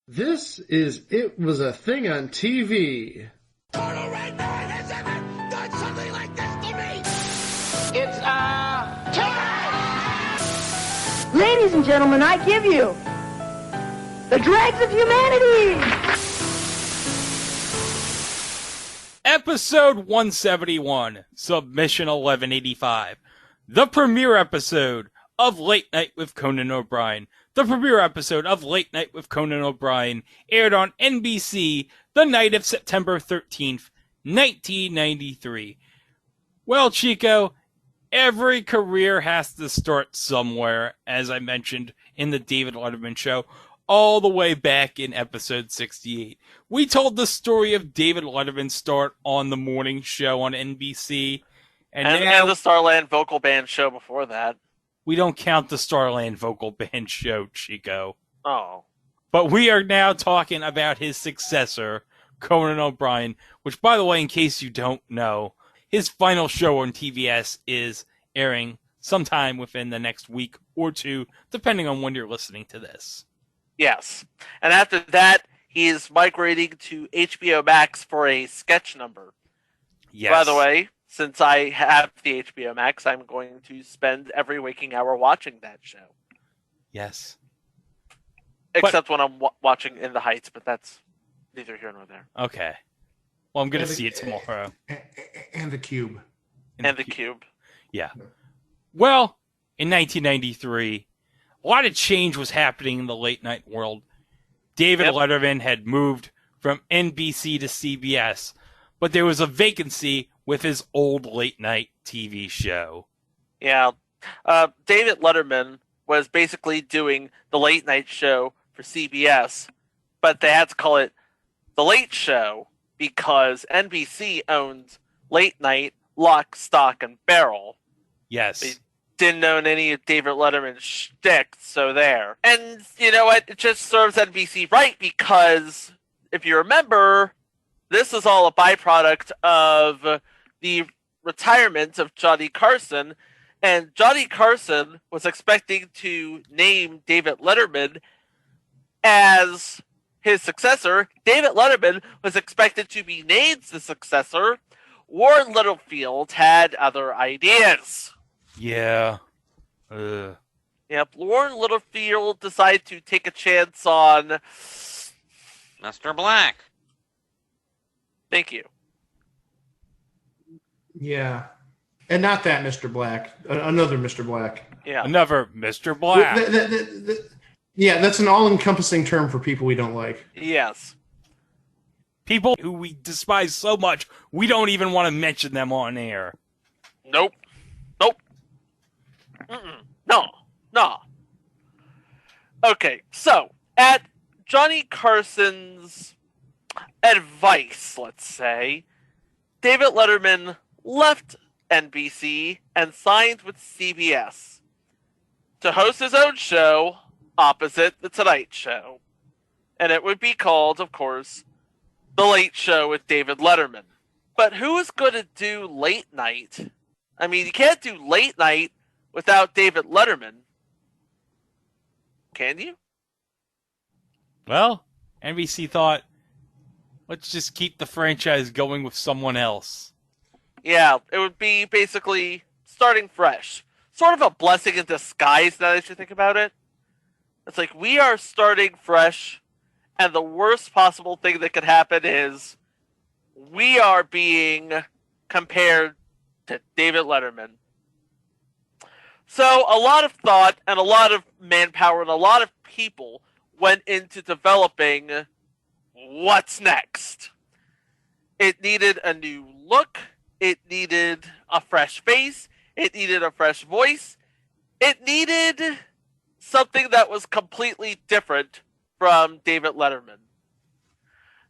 This is It Was a Thing on TV. Total Red Man has ever done something like this to me! It's, time! Ladies and gentlemen, I give you the dregs of humanity! Episode 171, Submission 1185. The premiere episode of Late Night with Conan O'Brien. The premiere episode of Late Night with Conan O'Brien aired on NBC the night of September 13th, 1993. Well, Chico, every career has to start somewhere, as I mentioned in the David Letterman show, all the way back in episode 68. We told the story of David Letterman's start on the morning show on NBC. And the Starland vocal band show before that. We don't count the Starland vocal band show, Chico. Oh. But we are now talking about his successor, Conan O'Brien, which, by the way, in case you don't know, his final show on TBS is airing sometime within the next week or two, depending on when you're listening to this. Yes. And after that, he is migrating to HBO Max for a sketch number. Yes. By the way, since I have the HBO Max, I'm going to spend every waking hour watching that show. Yes. Except when I'm watching In the Heights, but that's neither here nor there. Okay. Well, I'm going to see it tomorrow. And the Cube. And the Cube. Yeah. Well, in 1993, a lot of change was happening in the late night world. David Letterman had moved from NBC to CBS, but there was a vacancy with his old late night TV show. Yeah. David Letterman was basically doing the late night show for CBS, but they had to call it The Late Show because NBC owns Late Night, Lock, Stock, and Barrel. Yes. They didn't own any of David Letterman's shtick, so there. And you know what? It just serves NBC right because, if you remember, this is all a byproduct of the retirement of Johnny Carson, and Johnny Carson was expecting to name David Letterman as his successor. David Letterman was expected to be named the successor. Warren Littlefield had other ideas. Yeah. Yep, Warren Littlefield decided to take a chance on Mr. Black. Thank you. Yeah. And not that Mr. Black. Another Mr. Black. Yeah. Another Mr. Black. Yeah, that's an all-encompassing term for people we don't like. Yes. People who we despise so much, we don't even want to mention them on air. Nope. No. Okay, so, at Johnny Carson's advice, let's say, David Letterman left NBC and signed with CBS to host his own show opposite The Tonight Show. And it would be called, of course, The Late Show with David Letterman. But who is going to do late night? I mean, you can't do late night without David Letterman. Can you? Well, NBC thought, let's just keep the franchise going with someone else. Yeah, it would be basically starting fresh. Sort of a blessing in disguise now that you think about it. It's like, we are starting fresh, and the worst possible thing that could happen is we are being compared to David Letterman. So a lot of thought and a lot of manpower and a lot of people went into developing what's next. It needed a new look. It needed a fresh face. It needed a fresh voice. It needed something that was completely different from David Letterman.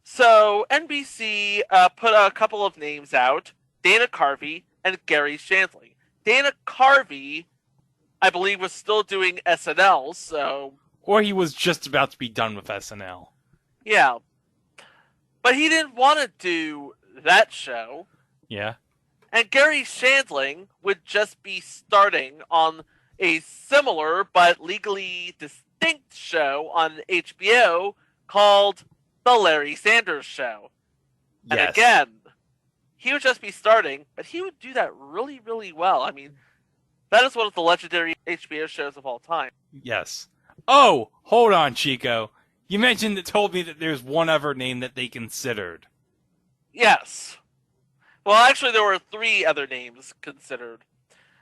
So NBC put a couple of names out, Dana Carvey and Gary Shandling. Dana Carvey, I believe, was still doing SNL, so... Or he was just about to be done with SNL. Yeah. But he didn't want to do that show. Yeah. And Gary Shandling would just be starting on a similar but legally distinct show on HBO called The Larry Sanders Show. And Yes. again, he would just be starting, but he would do that really, really well. I mean, that is one of the legendary HBO shows of all time. Yes. Oh, hold on, Chico. You told me that there's one other name that they considered. Yes. Well, actually, there were 3 other names considered.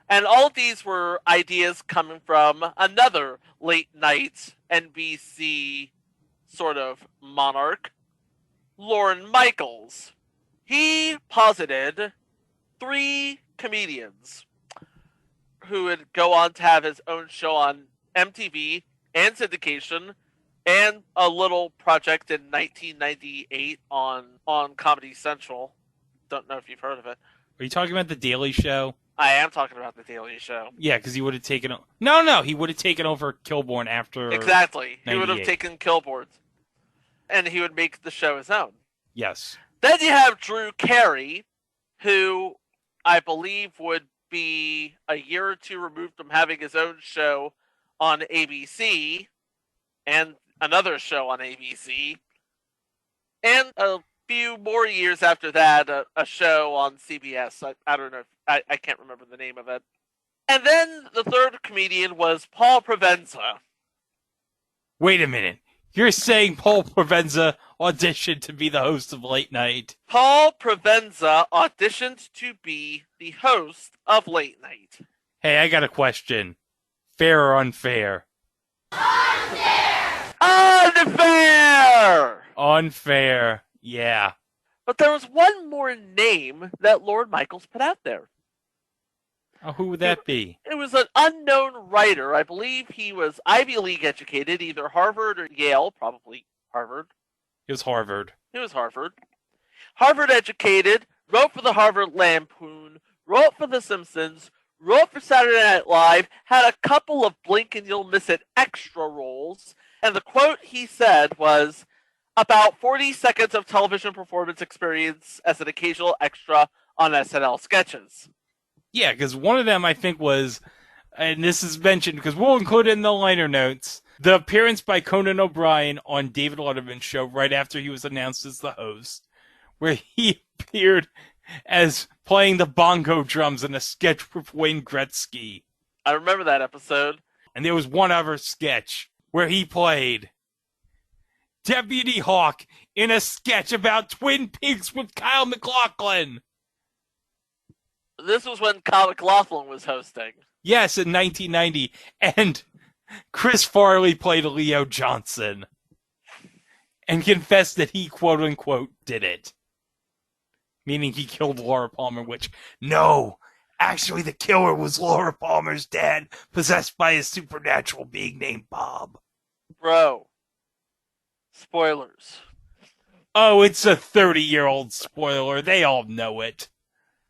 And all of these were ideas coming from another late-night NBC sort of monarch, Lorne Michaels. He posited 3 comedians who would go on to have his own show on MTV and syndication, and a little project in 1998 on Comedy Central. Don't know if you've heard of it. Are you talking about The Daily Show? I am talking about The Daily Show. Yeah, because he would have taken... No, he would have taken over Kilborn after... Exactly. He 98. would have taken Kilborn's. And he would make the show his own. Yes. Then you have Drew Carey, who I believe would be a year or 2 removed from having his own show on ABC, and another show on ABC, and a few more years after that, a show on CBS. I don't know. I can't remember the name of it. And then the third comedian was Paul Provenza. Wait a minute. You're saying Paul Provenza auditioned to be the host of Late Night? Paul Provenza auditioned to be the host of Late Night. Hey, I got a question. Fair or unfair? Unfair! Unfair. Yeah. But there was one more name that Lord Michaels put out there. Oh, who would that be? It was an unknown writer. I believe he was Ivy League educated, either Harvard or Yale, probably Harvard. It was Harvard. It was Harvard. Harvard educated, wrote for the Harvard Lampoon, wrote for The Simpsons, wrote for Saturday Night Live, had a couple of blink and you'll miss it extra roles, and the quote he said was, about 40 seconds of television performance experience as an occasional extra on SNL sketches. Yeah, because one of them I think was, and this is mentioned because we'll include it in the liner notes, the appearance by Conan O'Brien on David Letterman's show right after he was announced as the host, where he appeared as playing the bongo drums in a sketch with Wayne Gretzky. I remember that episode. And there was one other sketch where he played Deputy Hawk in a sketch about Twin Peaks with Kyle MacLachlan. This was when Kyle MacLachlan was hosting. Yes, in 1990. And Chris Farley played Leo Johnson. And confessed that he, quote-unquote, did it. Meaning he killed Laura Palmer, which, no! Actually, the killer was Laura Palmer's dad, possessed by a supernatural being named Bob. Bro. Spoilers. Oh, it's a 30-year-old spoiler. They all know it.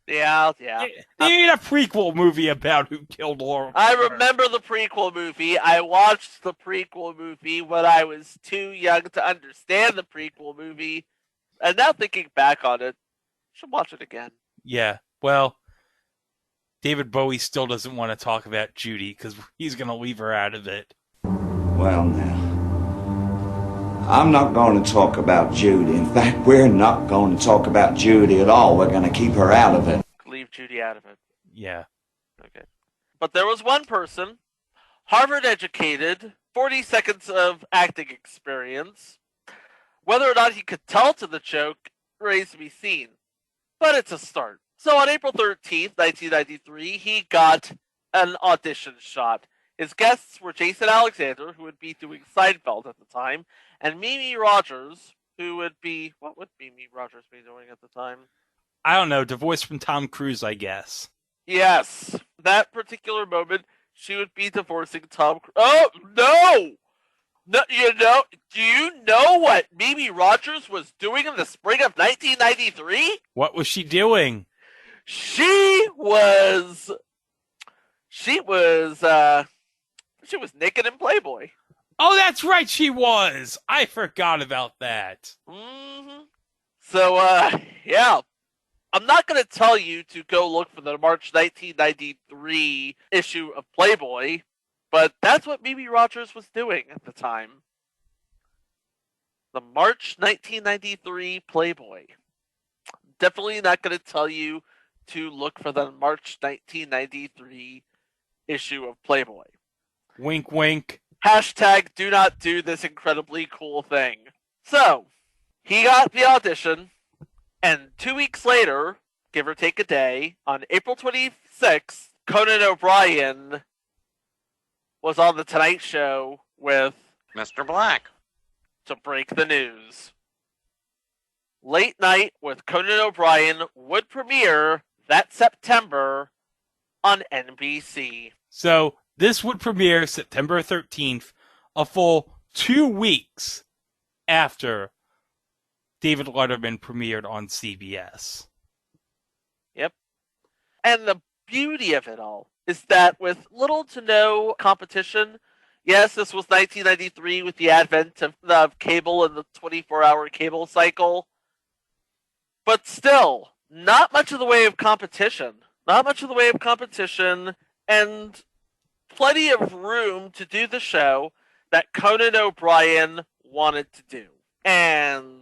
Yeah. They made a prequel movie about who killed Laura I Palmer. remember the prequel movie. I watched the prequel movie when I was too young to understand the prequel movie. And now thinking back on it, I should watch it again. Yeah, well, David Bowie still doesn't want to talk about Judy because he's going to leave her out of it. Well, now, I'm not going to talk about Judy. In fact, we're not going to talk about Judy at all. We're going to keep her out of it. Leave Judy out of it. Yeah. Okay. But there was one person, Harvard educated, 40 seconds of acting experience. Whether or not he could tell to the joke remains to be seen. But it's a start. So on April 13th, 1993, he got an audition shot. His guests were Jason Alexander, who would be doing Seinfeld at the time, and Mimi Rogers, who would be... What would Mimi Rogers be doing at the time? I don't know, divorced from Tom Cruise, I guess. Yes. That particular moment, she would be divorcing Tom Cruise. Oh, no! No, do you know what Mimi Rogers was doing in the spring of 1993? What was she doing? She was naked in Playboy. Oh, that's right, she was! I forgot about that. Mm-hmm. So, yeah. I'm not going to tell you to go look for the March 1993 issue of Playboy, but that's what Mimi Rogers was doing at the time. the March 1993 Playboy. Definitely not going to tell you to look for the March 1993 issue of Playboy. Wink, wink. Hashtag do not do this incredibly cool thing. So, he got the audition, and 2 weeks later, give or take a day, on April 26th, Conan O'Brien was on The Tonight Show with Mr. Black. to break the news. Late Night with Conan O'Brien would premiere that September on NBC. So this would premiere September 13th, a full 2 weeks after David Letterman premiered on CBS. Yep. And the beauty of it all is that with little to no competition, yes, this was 1993 with the advent of cable and the 24-hour cable cycle, but still, not much of the way of competition. Not much of the way of competition, and plenty of room to do the show that Conan O'Brien wanted to do. And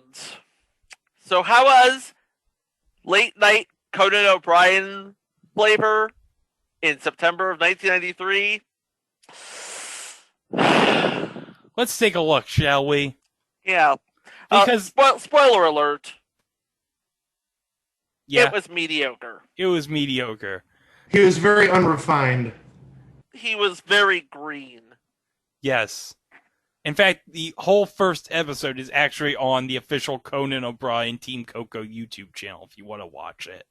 so how was Late Night Conan O'Brien flavor in September of 1993? Let's take a look, shall we? Yeah. Because Spoiler alert. yeah, It was mediocre. it was mediocre. He was very unrefined. He was very green. Yes. In fact, the whole first episode is actually on the official Conan O'Brien Team Coco YouTube channel if you want to watch it.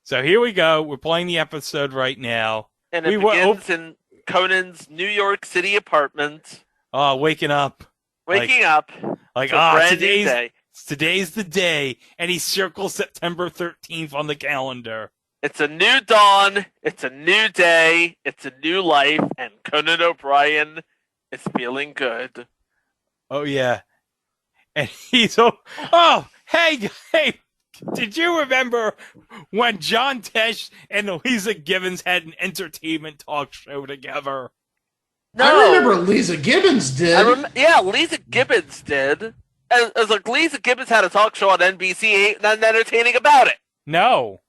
So here we go. We're playing the episode right now. And it begins in Conan's New York City apartment. Waking up. Waking up. Like, to a brand new today's day. Today's the day, and he circles September 13th on the calendar. It's a new dawn, it's a new day, it's a new life, and Conan O'Brien is feeling good. Oh, yeah. And he's, hey, did you remember when John Tesh and Lisa Gibbons had an entertainment talk show together? No. I remember Lisa Gibbons did. Yeah, Lisa Gibbons did. As like Lisa Gibbons had a talk show on NBC, ain't nothing entertaining about it. No.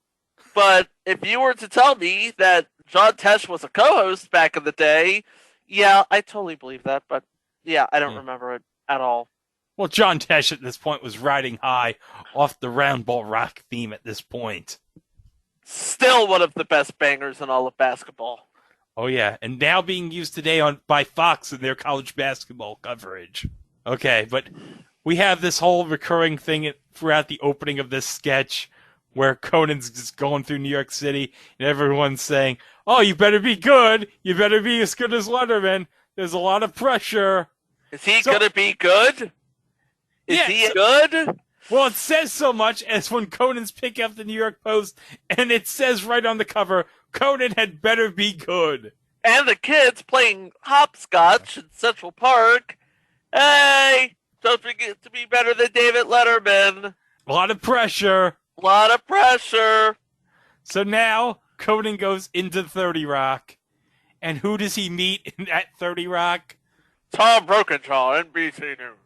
But if you were to tell me that John Tesh was a co-host back in the day, yeah, I totally believe that. But yeah, I don't remember it at all. Well, John Tesh at this point was riding high off the Round Ball Rock theme at this point. Still one of the best bangers in all of basketball. Oh, yeah. And now being used today by Fox in their college basketball coverage. Okay, but we have this whole recurring thing throughout the opening of this sketch where Conan's just going through New York City and everyone's saying, oh, you better be good. You better be as good as Letterman. There's a lot of pressure. Is he going to be good? Is he good? Well, it says so much as when Conan's picking up the New York Post, and it says right on the cover, Conan had better be good. And the kids playing hopscotch in Central Park. Hey, don't forget to be better than David Letterman. A lot of pressure. A lot of pressure. So now, Conan goes into 30 Rock. And who does he meet at 30 Rock? Tom Brokaw, NBC News.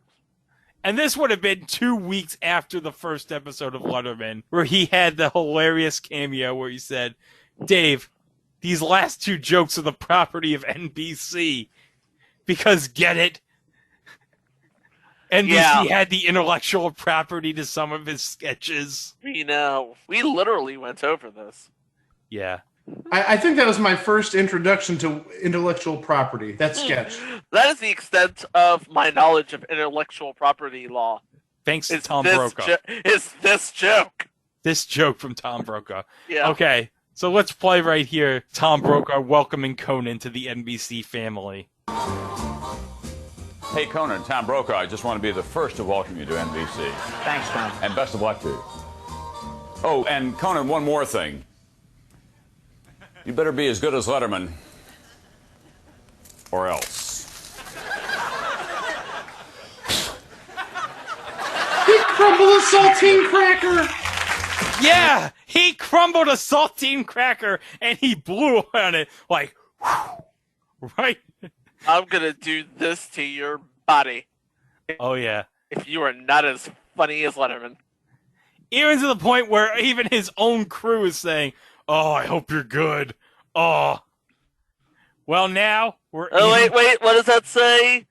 And this would have been 2 weeks after the first episode of Letterman, where he had the hilarious cameo where he said, Dave, these last two jokes are the property of NBC. Because, get it? NBC had the intellectual property to some of his sketches. We know. We literally went over this. Yeah. I think that was my first introduction to intellectual property, that sketch. That is the extent of my knowledge of intellectual property law. Thanks to Tom Brokaw. It's this joke. This joke from Tom Brokaw. Yeah. Okay, so let's play right here. Tom Brokaw welcoming Conan to the NBC family. Hey, Conan, Tom Brokaw. I just want to be the first to welcome you to NBC. Thanks, Tom. And best of luck to you. Oh, and Conan, one more thing. You better be as good as Letterman, or else. He crumbled a saltine cracker. Yeah, he crumbled a saltine cracker and he blew on it like, whew, right? I'm gonna do this to your body. Oh yeah. if you are not as funny as Letterman. Even to the point where even his own crew is saying, "Oh, I hope you're good." Oh. Well, now we're. Wait, what does that say?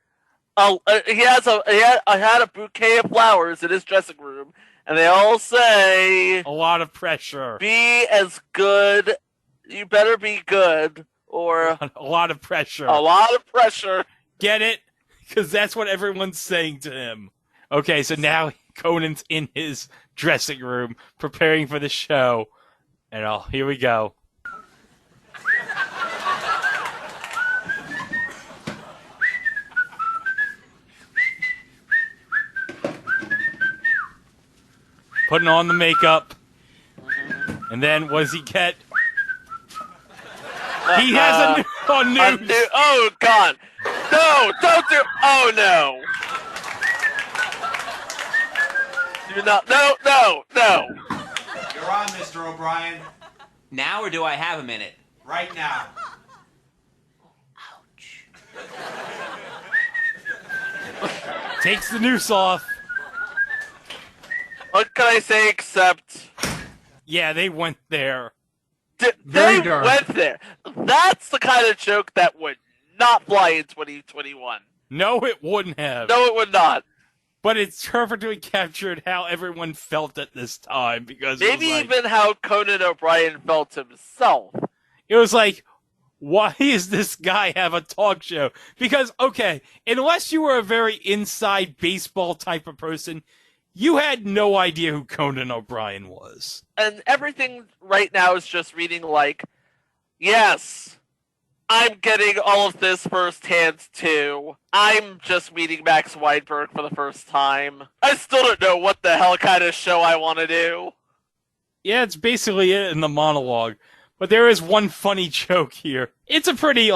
Oh, he had a bouquet of flowers in his dressing room, and they all say, a lot of pressure. Be as good. You better be good, or a lot of pressure. A lot of pressure. Get it? Because that's what everyone's saying to him. Okay, so now Conan's in his dressing room preparing for the show, and here we go. Putting on the makeup. And then what does he get? He has a news. Oh, God. No, don't do. Oh, no. Do not. No. You're on, Mr. O'Brien. Now or do I have a minute? Right now. Ouch. Takes the noose off. What can I say except... Yeah, they went there. They went there. That's the kind of joke that would not fly in 2021. No, it wouldn't have. No, it would not. But it's perfectly captured how everyone felt at this time. Because maybe even how Conan O'Brien felt himself. It was like, why does this guy have a talk show? Because, okay, unless you were a very inside baseball type of person, you had no idea who Conan O'Brien was. And everything right now is just reading like, yes, I'm getting all of this firsthand too. I'm just meeting Max Weinberg for the first time. I still don't know what the hell kind of show I want to do. Yeah, it's basically it in the monologue. But there is one funny joke here. It's a pretty,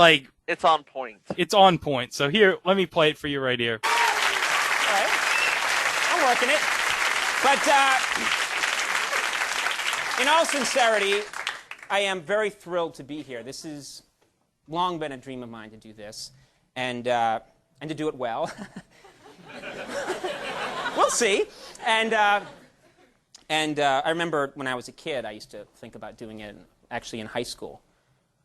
It's on point. It's on point. So here, let me play it for you right here. I'm working it. But, in all sincerity, I am very thrilled to be here. This has long been a dream of mine to do this, and to do it well. We'll see. And I remember when I was a kid, I used to think about doing it, actually in high school.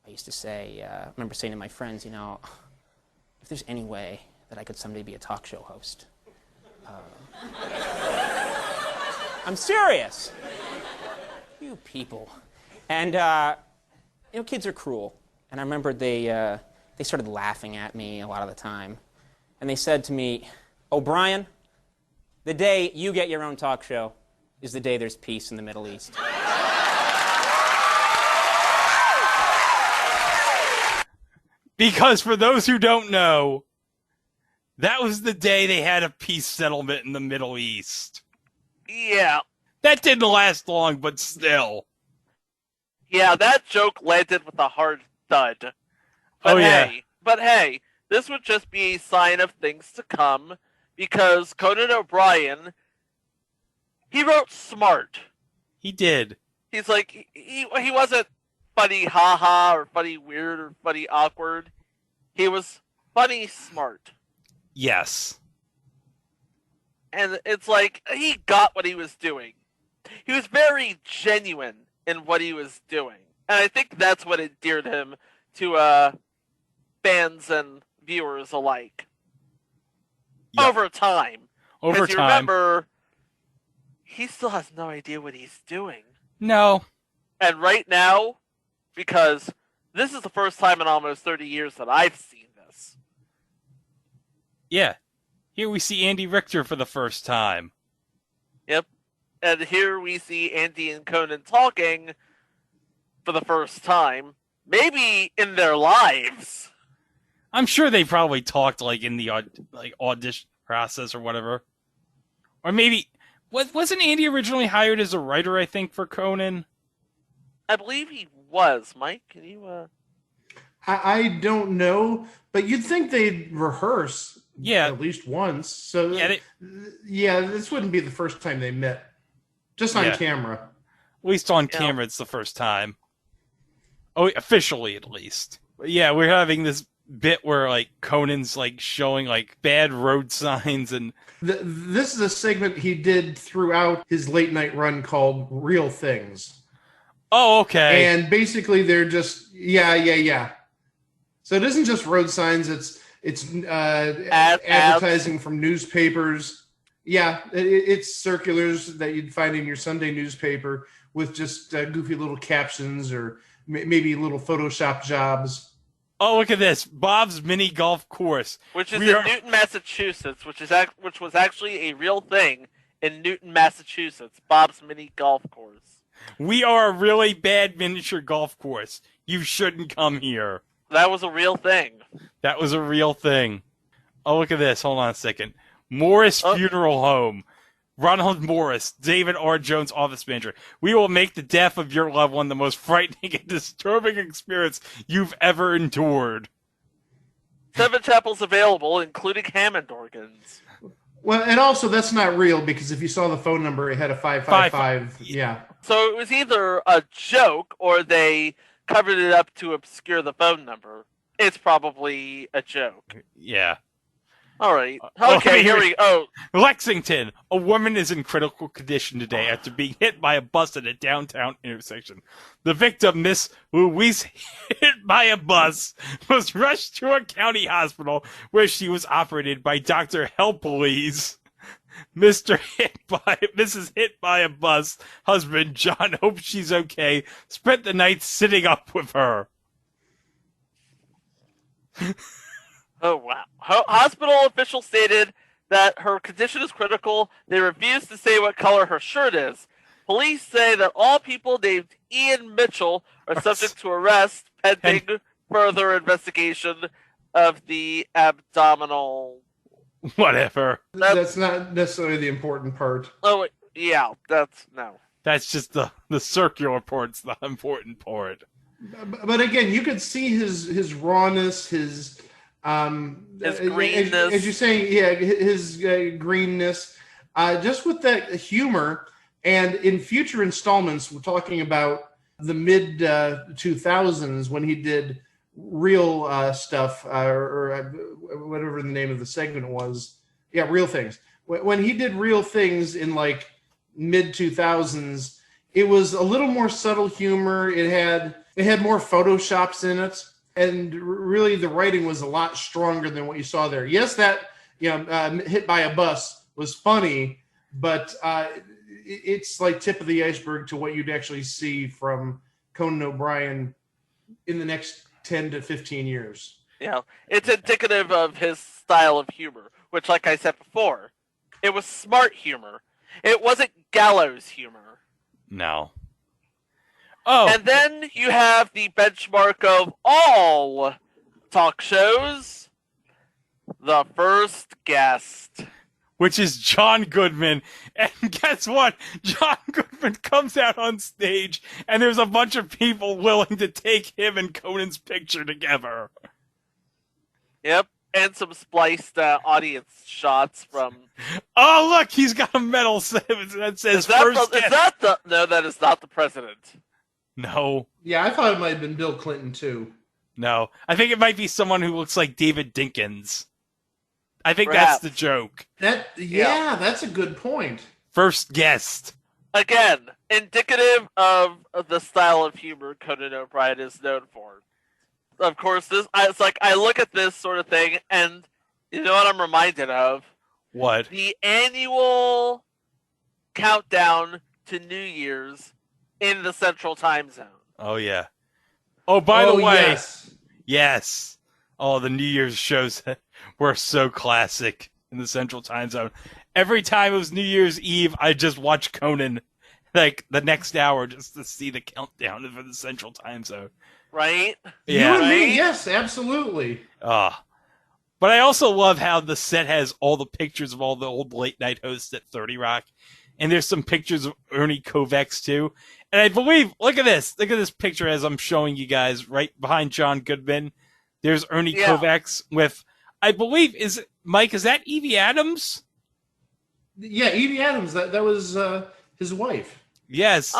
I used to say, I remember saying to my friends, if there's any way that I could someday be a talk show host. I'm serious. You people. And, kids are cruel. And I remember they started laughing at me a lot of the time. And they said to me, O'Brien, the day you get your own talk show is the day there's peace in the Middle East. Because for those who don't know, that was the day they had a peace settlement in the Middle East. Yeah. That didn't last long, but still. Yeah, that joke landed with a hard thud. But hey, this would just be a sign of things to come, because Conan O'Brien, he wrote smart. He did. He's like, he wasn't funny haha, or funny weird, or funny awkward. He was funny smart. Yes. And it's like, he got what he was doing. He was very genuine in what he was doing. And I think that's what endeared him to fans and viewers alike. Yep. Over time. Because you remember, he still has no idea what he's doing. No. And right now, because this is the first time in almost 30 years that I've seen this. Yeah. Here we see Andy Richter for the first time. Yep. And here we see Andy and Conan talking for the first time. Maybe in their lives. I'm sure they probably talked in the audition process or whatever. Or maybe wasn't Andy originally hired as a writer, I think, for Conan? I believe he was. Mike, can you I don't know, but you'd think they'd rehearse at least once. So this wouldn't be the first time they met. Just on camera. At least on camera, it's the first time. Oh, officially, at least. But yeah, we're having this bit where like Conan's like showing like bad road signs and this is a segment he did throughout his late night run called Real Things. Oh, okay. And basically they're just yeah. So it isn't just road signs, it's advertising from newspapers. Yeah, it's circulars that you'd find in your Sunday newspaper with just goofy little captions or maybe little Photoshop jobs. Oh, look at this. Bob's Mini Golf Course. Which is in Newton, Massachusetts, which was actually a real thing in Newton, Massachusetts. Bob's Mini Golf Course. We are a really bad miniature golf course. You shouldn't come here. That was a real thing. That was a real thing. Oh, look at this. Hold on a second. Morris Funeral Home. Ronald Morris, David R. Jones, office manager. We will make the death of your loved one the most frightening and disturbing experience you've ever endured. 7 chapels available, including Hammond organs. Well, and also that's not real because if you saw the phone number, it had a 555. Yeah. So it was either a joke or they covered it up to obscure the phone number. It's probably a joke. Yeah. All right. Okay, here we go. Lexington. A woman is in critical condition today after being hit by a bus at a downtown intersection. The victim, Miss Louise, hit by a bus, was rushed to a county hospital where she was operated by Dr. Helplease. Mrs. Hit by a bus husband, John, hopes she's okay, spent the night sitting up with her. Oh, wow. Hospital officials stated that her condition is critical. They refuse to say what color her shirt is. Police say that all people named Ian Mitchell are subject to arrest pending further investigation of the abdominal... Whatever. That's not necessarily the important part. Oh, yeah. That's just the circular part's the important part. But again, you could see his rawness, his greenness. As you're saying, yeah, his greenness, just with that humor. And in future installments, we're talking about the mid 2000s when he did real stuff, or whatever the name of the segment was. Yeah, Real Things. When he did Real Things in like mid 2000s, it was a little more subtle humor. It had more Photoshops in it. And really, the writing was a lot stronger than what you saw there. Yes, that hit by a bus was funny, but it's like tip of the iceberg to what you'd actually see from Conan O'Brien in the next 10 to 15 years. Yeah, it's indicative of his style of humor, which, like I said before, it was smart humor. It wasn't gallows humor. No. Oh. And then you have the benchmark of all talk shows, The First Guest. Which is John Goodman. And guess what? John Goodman comes out on stage, and there's a bunch of people willing to take him and Conan's picture together. Yep, and some spliced audience shots from... Oh, look, he's got a medal that says First Guest. No, that is not the president. No. Yeah, I thought it might have been Bill Clinton, too. No. I think it might be someone who looks like David Dinkins. I think Perhaps. that's the joke. Yeah, that's a good point. First Guest. Again, indicative of the style of humor Conan O'Brien is known for. Of course, it's like I look at this sort of thing, and you know what I'm reminded of? What? The annual countdown to New Year's in the Central Time Zone. Oh, yeah. Oh, by the way. Yes. Yes. Oh, the New Year's shows were so classic in the Central Time Zone. Every time it was New Year's Eve, I just watched Conan like the next hour just to see the countdown for the Central Time Zone. Right? Yeah. You and me, yes, absolutely. But I also love how the set has all the pictures of all the old late night hosts at 30 Rock. And there's some pictures of Ernie Kovacs, too. And I believe, look at this picture as I'm showing you guys right behind John Goodman. There's Ernie Kovacs with, I believe, is that Evie Adams? Yeah, Evie Adams, that was his wife. Yes.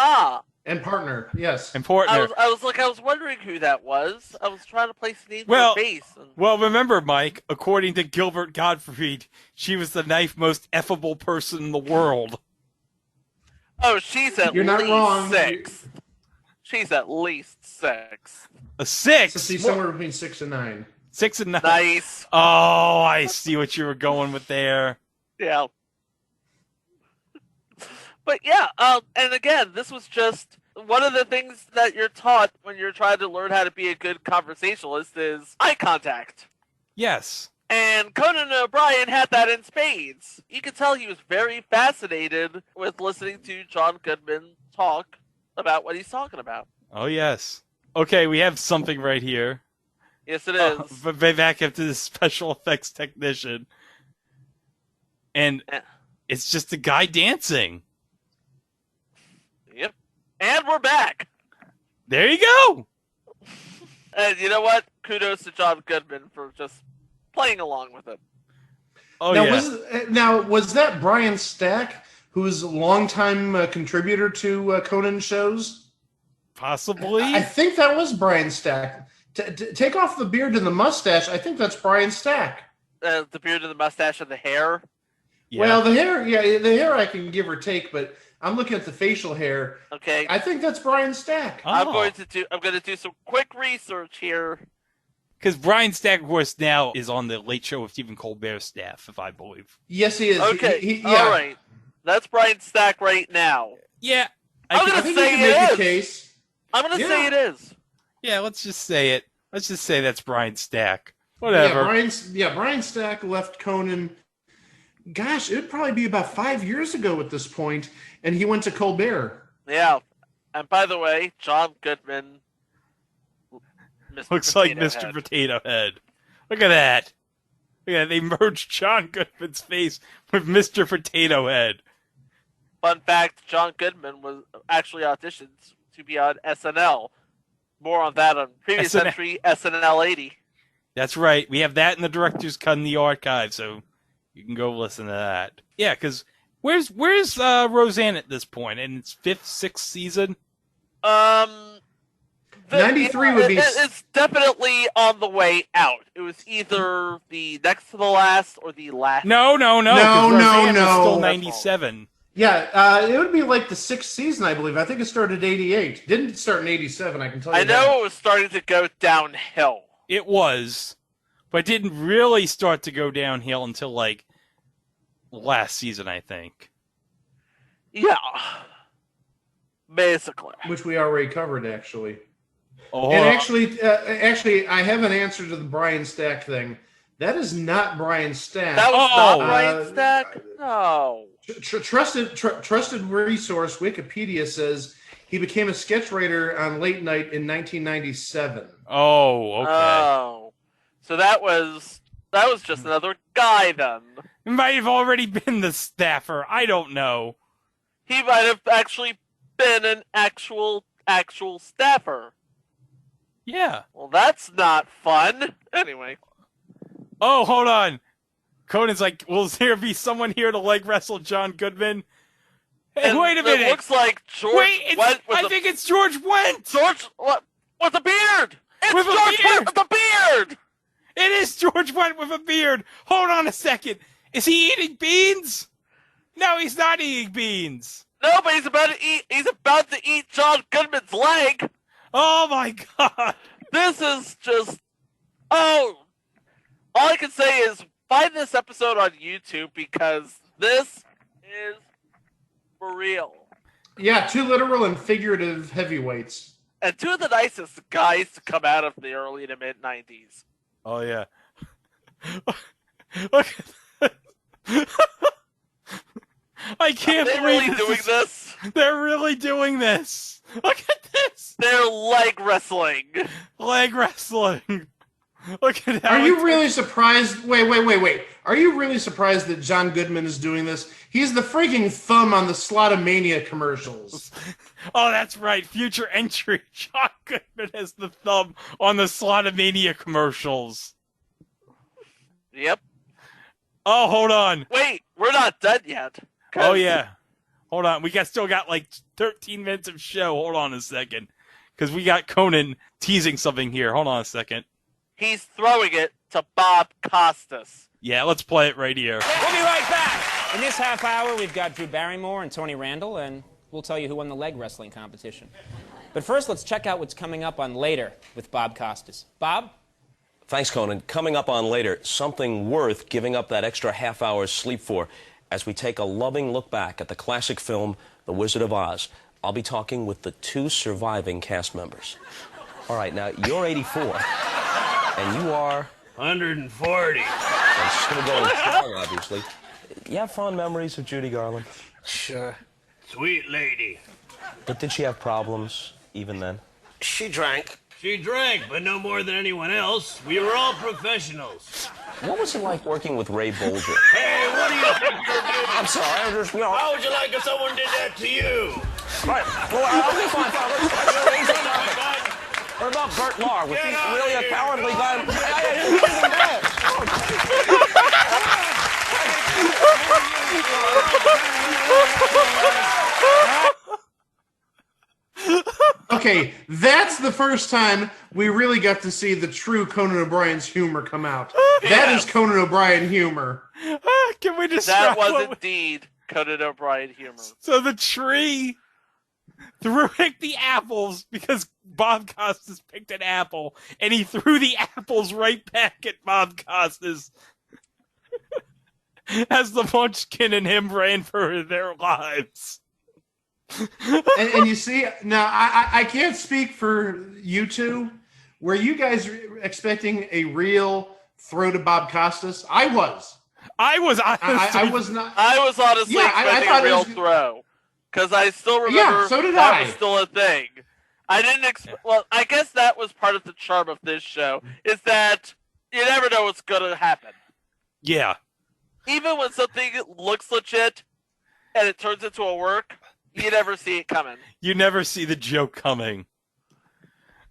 And partner, yes. And partner. I was wondering who that was. I was trying to place a name to Well, her face. And... well, remember, Mike, according to Gilbert Gottfried, she was the ninth most effable person in the world. Oh, she's at You're not least wrong. sixth. She's at least sixth. A six? So see, somewhere between 6 and 9. 6 and 9. Nice. Oh, I see what you were going with there. Yeah. But yeah, and again, this was just one of the things that you're taught when you're trying to learn how to be a good conversationalist is eye contact. Yes. And Conan O'Brien had that in spades. You could tell he was very fascinated with listening to John Goodman talk about what he's talking about. Oh, yes. Okay, we have something right here. Yes, it is. But back up to the special effects technician. And it's just a guy dancing. Yep. And we're back. There you go. And you know what? Kudos to John Goodman for just playing along with it. Oh, now, yeah. Was that Brian Stack, who's a longtime contributor to Conan shows? Possibly. I think that was Brian Stack. Take off the beard and the mustache. I think that's Brian Stack. The beard and the mustache and the hair. Yeah. Well, the hair I can give or take, but I'm looking at the facial hair. Okay. I think that's Brian Stack. Oh. I'm going to do some quick research here. Because Brian Stack, of course, now is on the Late Show with Stephen Colbert's staff, if I believe. Yes, he is. Okay. Yeah. All right. That's Brian Stack right now. Yeah. I'm going to say it is. Case. I'm going to say it is. Yeah, let's just say it. Let's just say that's Brian Stack. Whatever. Brian Stack left Conan. Gosh, it would probably be about 5 years ago at this point, and he went to Colbert. Yeah. And by the way, John Goodman looks like Mr. Potato Head. Look at that. Look at that. They merged John Goodman's face with Mr. Potato Head. Fun fact, John Goodman was actually auditioned to be on SNL. More on that on previous entry, SNL 80. That's right. We have that in the director's cut in the archive, so you can go listen to that. Yeah, because where's Roseanne at this point? In its 5th, 6th season? 93 would be... It's definitely on the way out. It was either the next to the last or the last. No. Roseanne was still 97. Yeah, it would be like the 6th season, I believe. I think it started 88. Didn't start in 87, I can tell you I know it was starting to go downhill. It was, but it didn't really start to go downhill until, like, last season, I think. Yeah. Basically. Which we already covered, actually. Oh, and actually, I have an answer to the Brian Stack thing. That is not Brian Stack. That was not Brian Stack? No. Trusted resource Wikipedia says he became a sketch writer on Late Night in 1997. Oh, okay. Oh. So that was just another guy then. He might have already been the staffer. I don't know. He might have actually been an actual staffer. Yeah. Well, that's not fun. Anyway. Oh, hold on. Conan's like, will there be someone here to leg wrestle John Goodman? Hey, wait a minute. It looks like George Wendt. I think it's George Wendt. George with a beard. It's with George Wendt with a beard. It is George Wendt with a beard. Hold on a second. Is he eating beans? No, he's not eating beans. No, but he's about to eat John Goodman's leg. Oh my God. This is just all I can say is find this episode on YouTube because this is for real. Yeah, 2 literal and figurative heavyweights. And 2 of the nicest guys to come out of the early to mid 90s. Oh yeah. Look at I can't believe really doing this. They're really doing this. Look at this. They're leg wrestling. Leg wrestling. Look at how Are you really surprised? Wait. Are you really surprised that John Goodman is doing this? He's the freaking thumb on the Slotomania commercials. Oh, that's right. Future entry. John Goodman has the thumb on the Slotomania commercials. Yep. Oh, hold on. Wait, we're not done yet. Oh, yeah. Hold on. We still got like 13 minutes of show. Hold on a second. Because we got Conan teasing something here. Hold on a second. He's throwing it to Bob Costas. Yeah, let's play it right here. We'll be right back. In this half hour, we've got Drew Barrymore and Tony Randall, and we'll tell you who won the leg wrestling competition. But first, let's check out what's coming up on Later with Bob Costas. Bob? Thanks, Conan. Coming up on Later, something worth giving up that extra half hour's sleep for as we take a loving look back at the classic film, The Wizard of Oz. I'll be talking with the 2 surviving cast members. All right, now, you're 84, and you are... 140. And still going strong, obviously. You have fond memories of Judy Garland? Sure. Sweet lady. But did she have problems even then? She drank. She drank, but no more than anyone else. We were all professionals. What was it like working with Ray Bolger? Hey, what do you think you're doing? I'm sorry, I'm just, How would you like if someone did that to you? Right. Well, okay, fine. What about Bert Lahr? Was he really a cowardly guy? Okay, that's the first time we really got to see the true Conan O'Brien's humor come out. That is Conan O'Brien humor. Can we just... That was indeed Conan O'Brien humor. So the tree threw the apples because Bob Costas picked an apple, and he threw the apples right back at Bob Costas as the Munchkin and him ran for their lives. and you see, now I can't speak for you two. Were you guys expecting a real throw to Bob Costas? I was. I was honestly, I was not. I was honestly expecting a real throw. Because I still remember so did that I. was still a thing. I didn't well, I guess that was part of the charm of this show, is that you never know what's going to happen. Yeah. Even when something looks legit and it turns into a work, you never see it coming. You never see the joke coming.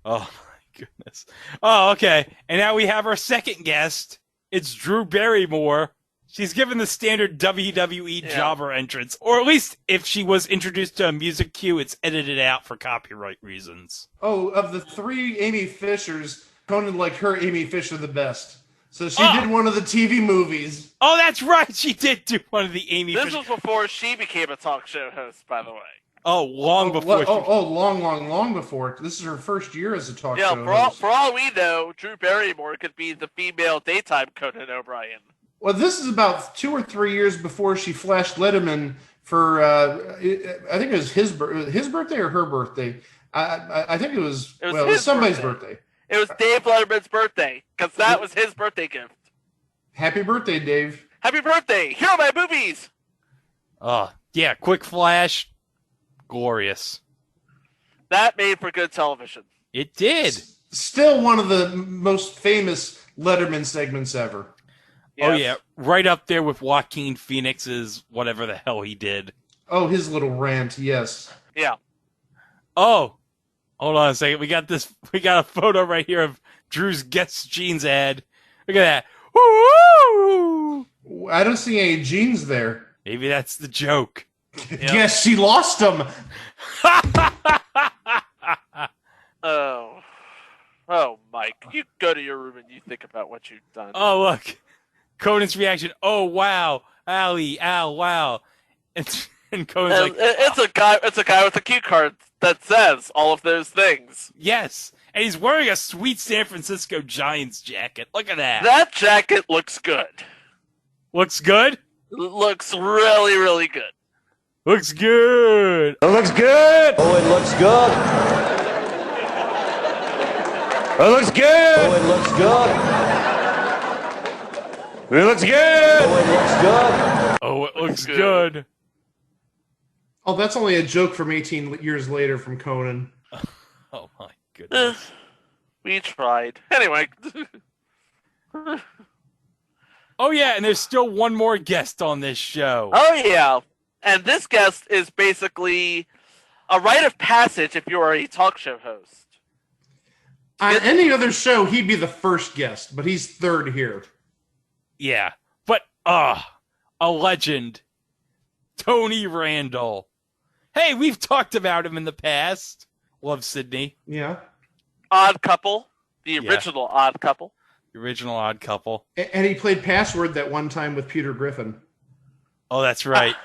Oh, my goodness. Oh, okay. And now we have our second guest. It's Drew Barrymore. She's given the standard WWE jobber entrance. Or at least if she was introduced to a music cue, it's edited out for copyright reasons. Oh, of the 3 Amy Fishers, Conan liked her Amy Fisher the best. So she did one of the TV movies. Oh, that's right. She did do one of the Amy This Fisher. was before she became a talk show host, by the way. Oh, long before. Long before. This is her first year as a talk show host. For all we know, Drew Barrymore could be the female daytime Conan O'Brien. Well, this is about 2 or 3 years before she flashed Letterman for, I think it was his birthday or her birthday. I think it was somebody's birthday. It was Dave Letterman's birthday, because that was his birthday gift. Happy birthday, Dave. Happy birthday! Here are my boobies! Oh, yeah, quick flash. Glorious. That made for good television. It did. Still one of the most famous Letterman segments ever. Yes. Oh, yeah. Right up there with Joaquin Phoenix's whatever the hell he did. Oh, his little rant, yes. Yeah. Oh, hold on a second. We got a photo right here of Drew's Guess Jeans ad. Look at that. Woo! I don't see any jeans there. Maybe that's the joke. Yes, she lost them. Oh, Mike, you go to your room and you think about what you've done. Oh, look. Conan's reaction. Oh, wow. Allie, ow, wow. And Conan's like... It's a guy with a cue card that says all of those things. Yes. And he's wearing a sweet San Francisco Giants jacket. Look at that. That jacket looks good. Looks good? Looks really, really good. Looks good. It looks good. Oh, it looks good. It looks good. Oh, it looks good. It looks good. Oh, it looks good. Oh, it looks good. Oh, that's only a joke from 18 years later from Conan. Oh, my goodness. We tried. Anyway. Oh, yeah, and there's still one more guest on this show. Oh, yeah. And this guest is basically a rite of passage if you are a talk show host. On any other show, he'd be the first guest, but he's third here. Yeah, but, a legend. Tony Randall. Hey, we've talked about him in the past. Love Sidney. Yeah. Odd Couple. The original Odd Couple. The original Odd Couple. And he played Password that one time with Peter Griffin. Oh, that's right.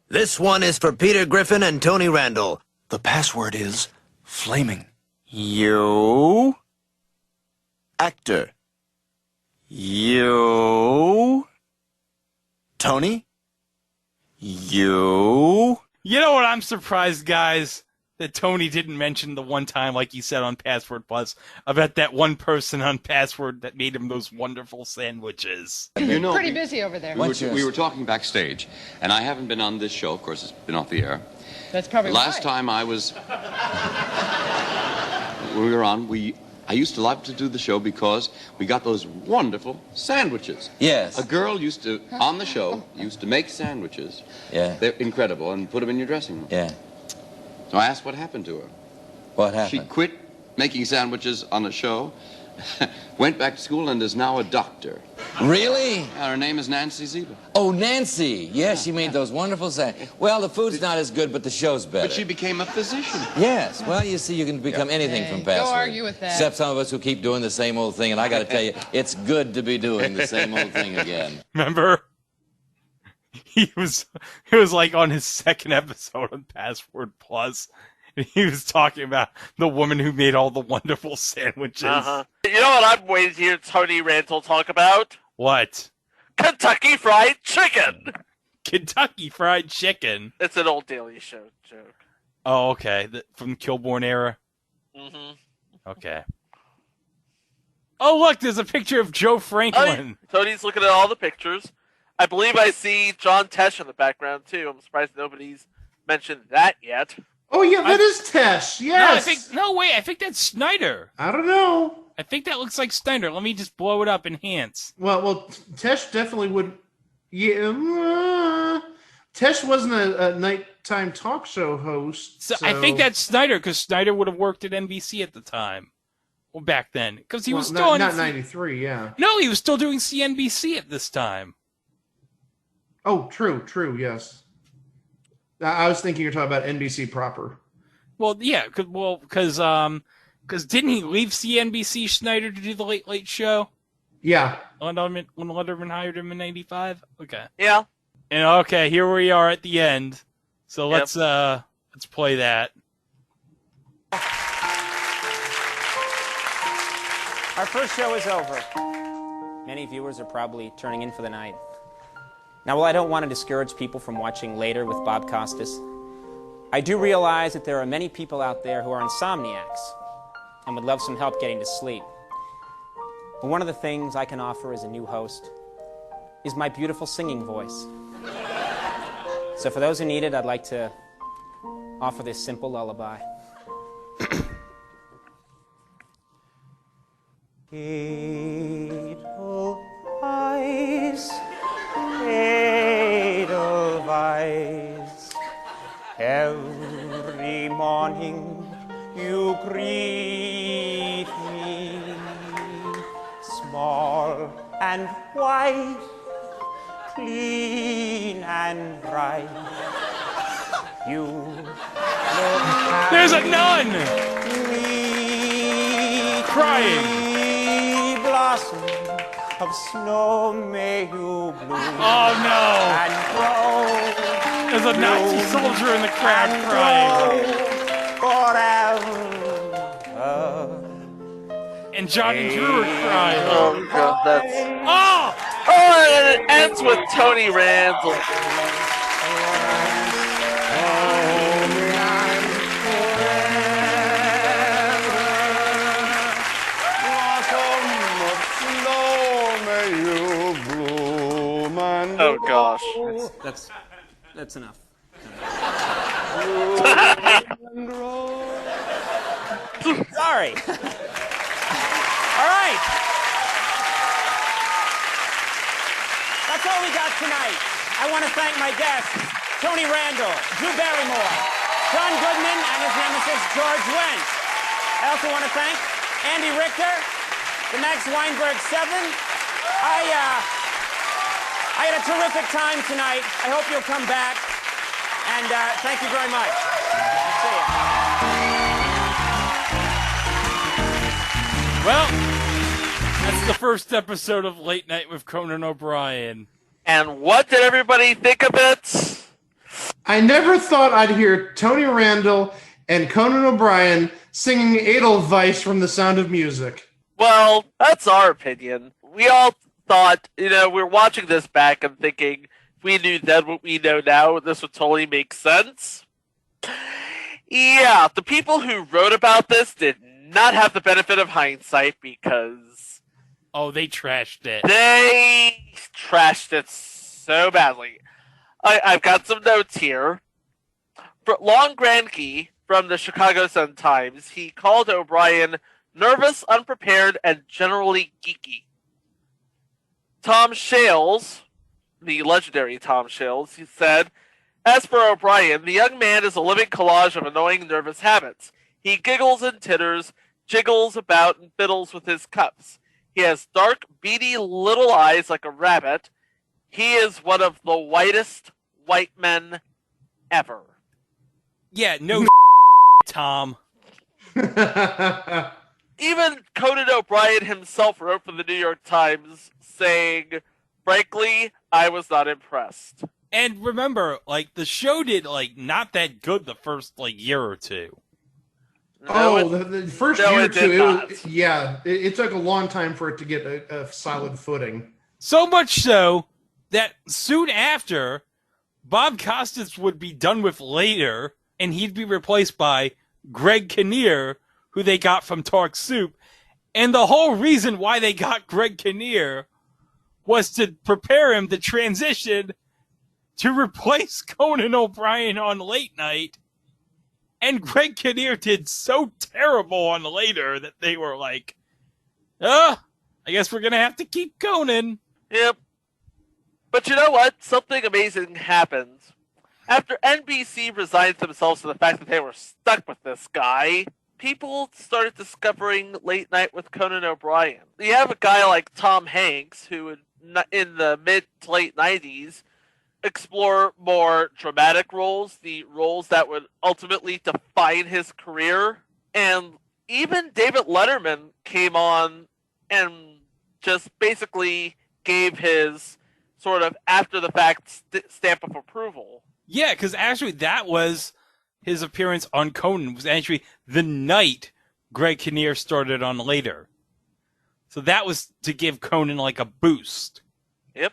This one is for Peter Griffin and Tony Randall. The password is flaming. You. Actor. You. Tony. You. You know what? I'm surprised, guys, that Tony didn't mention the one time, like he said on Password Plus, about that one person on Password that made him those wonderful sandwiches. You know, Pretty busy over there. we were talking backstage, and I haven't been on this show. Of course, it's been off the air. That's probably Last time I was... when we were on, I used to love to do the show because we got those wonderful sandwiches. Yes. A girl used to, on the show, used to make sandwiches. Yeah. They're incredible, and put them in your dressing room. Yeah. So I asked what happened to her. What happened? She quit making sandwiches on the show, went back to school, and is now a doctor. Really? Yeah, her name is Nancy Zeba. Oh, Nancy. Yeah, she made those wonderful sandwiches. Well, the food's not as good, but the show's better. But she became a physician. Yes. Well, you see, you can become anything from Password. Go argue with that. Except some of us who keep doing the same old thing, and I got to tell you, it's good to be doing the same old thing again. Remember? It was like on his second episode on Password Plus. And he was talking about the woman who made all the wonderful sandwiches. Uh-huh. You know what I'm waiting to hear Tony Randall talk about? What? Kentucky Fried Chicken! Kentucky Fried Chicken? It's an old Daily Show joke. Oh, okay. From the Kilborn era? Mm-hmm. Okay. Oh, look, there's a picture of Joe Franklin. Tony's looking at all the pictures. I believe I see John Tesh in the background, too. I'm surprised nobody's mentioned that yet. Oh, yeah, that is Tesh. Yes. I think that's Snyder. I don't know. I think that looks like Snyder. Let me just blow it up, enhance. Well, Tesh definitely would. Yeah, Tesh wasn't a nighttime talk show host. So I think that's Snyder, because Snyder would have worked at NBC at the time. Well, back then. Because he was still not 93, yeah. No, he was still doing CNBC at this time. Oh, true, yes. I was thinking you're talking about NBC proper. Well, yeah, because didn't he leave CNBC, Schneider, to do the Late Late Show? Yeah. When Letterman hired him in '95. Okay. Yeah. And okay, here we are at the end. So let's play that. Our first show is over. Many viewers are probably turning in for the night. Now, while I don't want to discourage people from watching later with Bob Costas, I do realize that there are many people out there who are insomniacs and would love some help getting to sleep. But one of the things I can offer as a new host is my beautiful singing voice. So for those who need it, I'd like to offer this simple lullaby. Edelweiss, Edelweiss, every morning you greet me, small and white, clean and bright. You look There's a nun crying. Blossom of snow may you bloom. Oh no! And grow. There's a Nazi soldier in the crowd crying. Forever. And John and Drew are crying. Oh god, that's... Oh! Oh, and it ends with Tony Randall. Oh gosh. That's enough. Sorry. All right. That's all we got tonight. I want to thank my guests, Tony Randall, Drew Barrymore, John Goodman, and his nemesis, George Wendt. I also want to thank Andy Richter, the Max Weinberg 7. I had a terrific time tonight. I hope you'll come back. And thank you very much. See ya. Well, that's the first episode of Late Night with Conan O'Brien. And what did everybody think of it? I never thought I'd hear Tony Randall and Conan O'Brien singing Edelweiss from The Sound of Music. Well, that's our opinion. We all thought, we're watching this back and thinking, if we knew then what we know now, this would totally make sense. Yeah, the people who wrote about this did not have the benefit of hindsight because... Oh, they trashed it. They trashed it so badly. I've got some notes here. Lon Granke from the Chicago Sun-Times, he called O'Brien nervous, unprepared, and generally geeky. Tom Shales, the legendary Tom Shales, he said, as for O'Brien, the young man is a living collage of annoying, nervous habits. He giggles and titters, jiggles about and fiddles with his cups. He has dark, beady little eyes like a rabbit. He is one of the whitest white men ever. Yeah, no Tom. Even Conan O'Brien himself wrote for the New York Times saying, frankly, I was not impressed. And remember, the show did, not that good the first, year or two. The first year or two, it took a long time for it to get a solid footing. So much so that soon after, Bob Costas would be done with later, and he'd be replaced by Greg Kinnear, who they got from Talk Soup. And the whole reason why they got Greg Kinnear was to prepare him to transition to replace Conan O'Brien on Late Night. And Greg Kinnear did so terrible on later that they were like, I guess we're going to have to keep Conan. Yep. But you know what? Something amazing happened. After NBC resigned themselves to the fact that they were stuck with this guy, people started discovering Late Night with Conan O'Brien. You have a guy like Tom Hanks, who would, in the mid to late 90s, explore more dramatic roles, the roles that would ultimately define his career. And even David Letterman came on and just basically gave his sort of after-the-fact stamp of approval. Yeah, because actually that was his appearance on Conan, was actually the night Greg Kinnear started on later. So that was to give Conan a boost. Yep.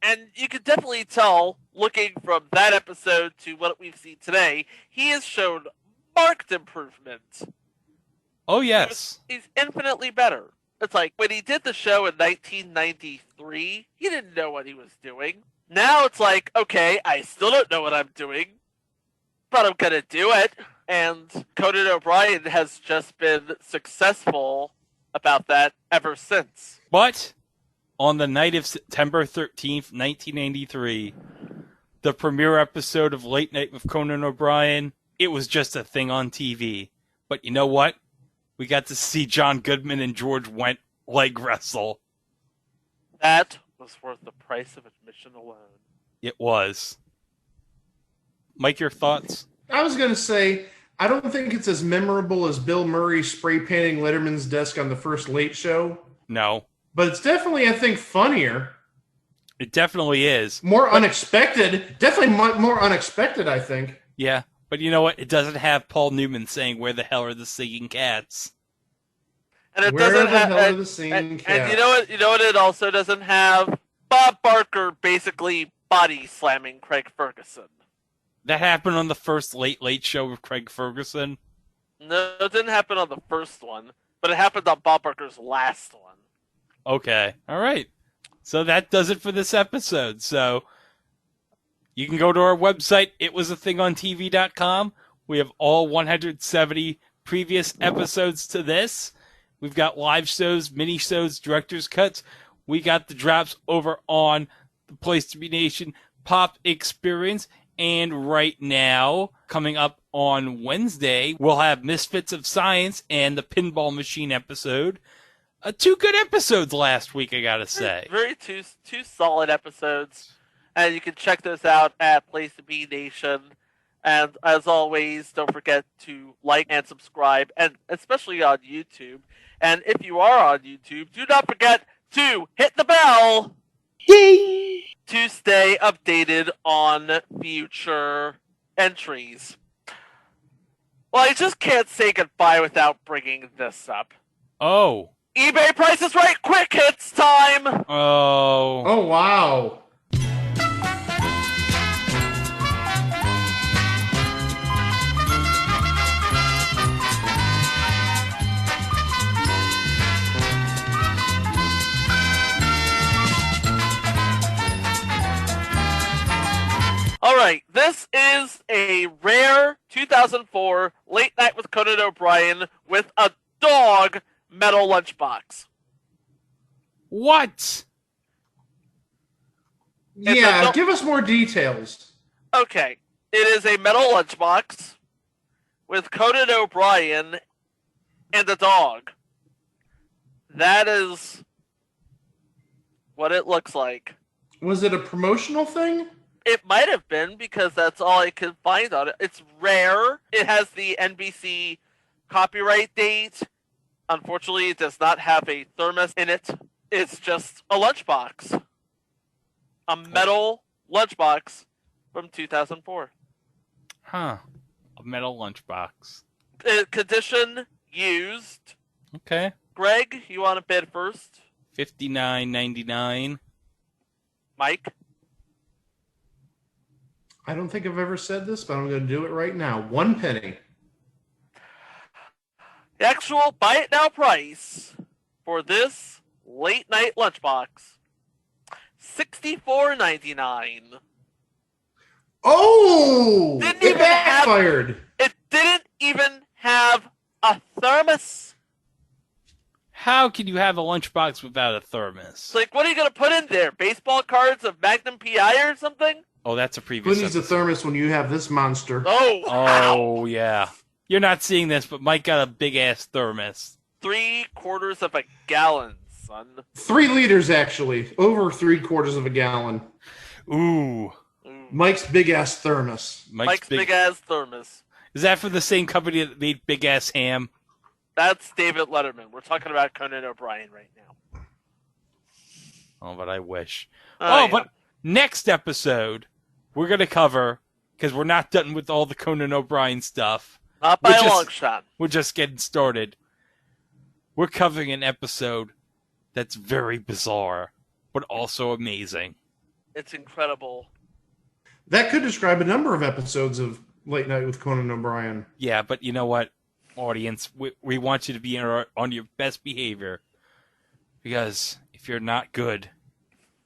And you can definitely tell, looking from that episode to what we've seen today, he has shown marked improvement. Oh, yes. He's infinitely better. It's like, when he did the show in 1993, he didn't know what he was doing. Now it's like, okay, I still don't know what I'm doing, but I'm going to do it. And Conan O'Brien has just been successful about that ever since. But on the night of September 13th, 1993, the premiere episode of Late Night with Conan O'Brien, it was just a thing on TV. But you know what? We got to see John Goodman and George Wendt leg wrestle. That was worth the price of admission alone. It was. Mike, your thoughts? I was going to say, I don't think it's as memorable as Bill Murray spray painting Letterman's desk on the first Late Show. No. But it's definitely, I think, funnier. It definitely is. More unexpected. Definitely more unexpected, I think. Yeah. But you know what? It doesn't have Paul Newman saying, "Where the hell are the singing cats?" And it Where doesn't the have, hell are the singing cats? And you know what? You know what? It also doesn't have Bob Barker basically body slamming Craig Ferguson. That happened on the first Late Late Show with Craig Ferguson. No, it didn't happen on the first one, but it happened on Bob Barker's last one. Okay, all right. So that does it for this episode. So you can go to our website, itwasathingontv.com. We have all 170 previous episodes to this. We've got live shows, mini shows, director's cuts. We got the drops over on the Place to Be Nation Pop Experience. And right now, coming up on Wednesday, we'll have Misfits of Science and the Pinball Machine episode. Two good episodes last week, I gotta say. Very two solid episodes. And you can check those out at Place to Be Nation. And as always, don't forget to like and subscribe, and especially on YouTube. And if you are on YouTube, do not forget to hit the bell to stay updated on future entries. Well, I just can't say goodbye without bringing this up. Oh. eBay Price is Right quick hits time! Oh. Oh, wow. Alright, this is a rare 2004 Late Night with Conan O'Brien with a dog metal lunchbox. What? Yeah, give us more details. Okay, it is a metal lunchbox with Conan O'Brien and a dog. That is what it looks like. Was it a promotional thing? It might have been, because that's all I could find on it. It's rare. It has the NBC copyright date. Unfortunately, it does not have a thermos in it. It's just a lunchbox. A metal lunchbox from 2004. Huh. A metal lunchbox. Condition used. Okay. Greg, you want to bid first? $59.99. Mike? I don't think I've ever said this, but I'm going to do it right now. 1 penny. The actual buy it now price for this late night lunchbox, $64.99. Oh! Didn't It even backfired. It didn't even have a thermos. How can you have a lunchbox without a thermos? It's like, what are you going to put in there? Baseball cards of Magnum PI or something? Oh, that's a previous Who needs a thermos when you have this monster? Oh, wow. Oh, yeah. You're not seeing this, but Mike got a big-ass thermos. 3/4 of a gallon, son. 3 liters, actually. Over 3/4 of a gallon. Ooh. Mike's big-ass thermos. Mike's big-ass thermos. Is that for the same company that made Big-Ass Ham? That's David Letterman. We're talking about Conan O'Brien right now. Oh, but I wish. Oh, yeah. But next episode, we're going to cover, because we're not done with all the Conan O'Brien stuff. Not by a long shot. We're just getting started. We're covering an episode that's very bizarre, but also amazing. It's incredible. That could describe a number of episodes of Late Night with Conan O'Brien. Yeah, but you know what, audience? We want you to be on your best behavior, because if you're not good,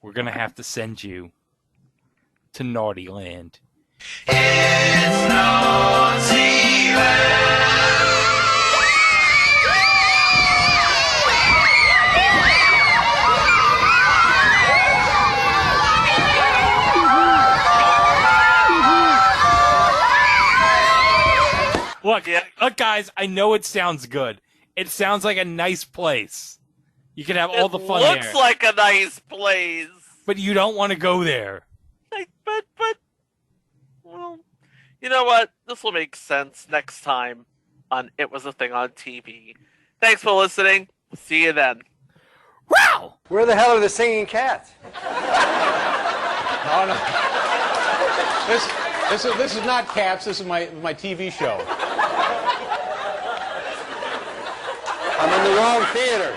we're going to have to send you to Naughty Land. It's Naughty Land. Look, guys, I know it sounds good. It sounds like a nice place. You can have all the fun there. It looks like a nice place. But you don't want to go there. Well, you know what? This will make sense next time on It Was a Thing on TV. Thanks for listening. See you then. Wow! Where the hell are the singing cats? No, no. This is not Cats. This is my TV show. I'm in the wrong theater.